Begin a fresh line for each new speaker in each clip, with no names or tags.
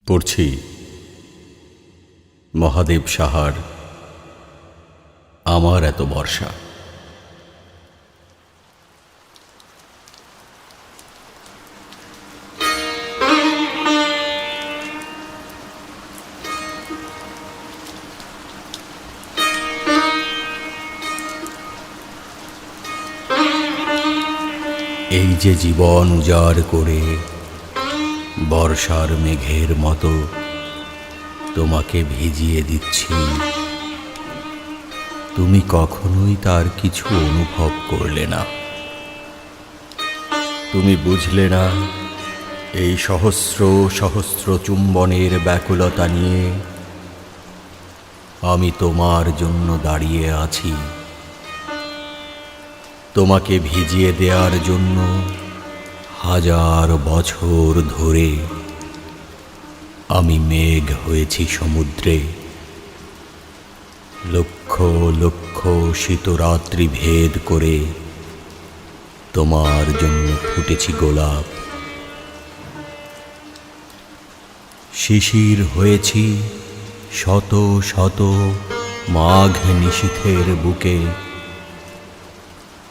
পড়ছি মহাদেব সাহার আমার এত বর্ষা। এই যে জীবন উজাড় করে বর্ষার মেঘের মতো তোমাকে ভিজিয়ে দিচ্ছি, তুমি কখনোই তার কিছু অনুভব করলে না। তুমি বুঝলে না এই সহস্র সহস্র চুম্বনের ব্যাকুলতা নিয়ে আমি তোমার জন্য দাঁড়িয়ে আছি, তোমাকে ভিজিয়ে দেওয়ার জন্য। হাজার বছর ধরে আমি মেঘ হয়েছি সমুদ্রে, লক্ষ লক্ষ শীতরাত্রি ভেদ করে তোমার জন্য ফুটেছি গোলাপ। শিশির হয়েছি শত শত মাঘ নিশীথের বুকে,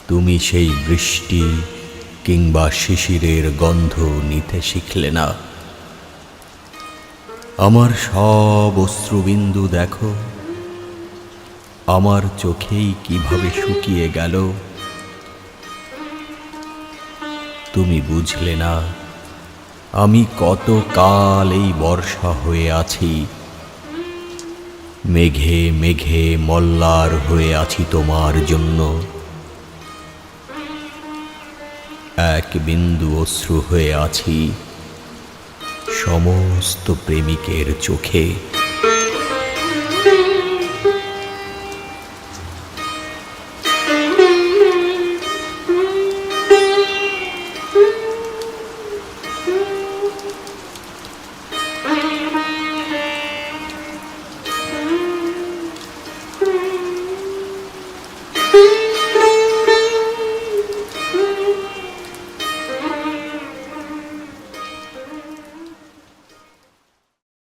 তুমি সেই বৃষ্টি কিংবা শিশিরের গন্ধ নিতে শিখলে না। আমার সব অশ্রুবিন্দু দেখো, আমার চোখেই কিভাবে শুকিয়ে গেল। তুমি বুঝলে না আমি কত কাল এই বর্ষা হয়ে আছি, মেঘে মেঘে মল্লার হয়ে আছি তোমার জন্য। এক বিন্দু অশ্রু হয়ে আছি সমস্ত প্রেমিকের চোখে।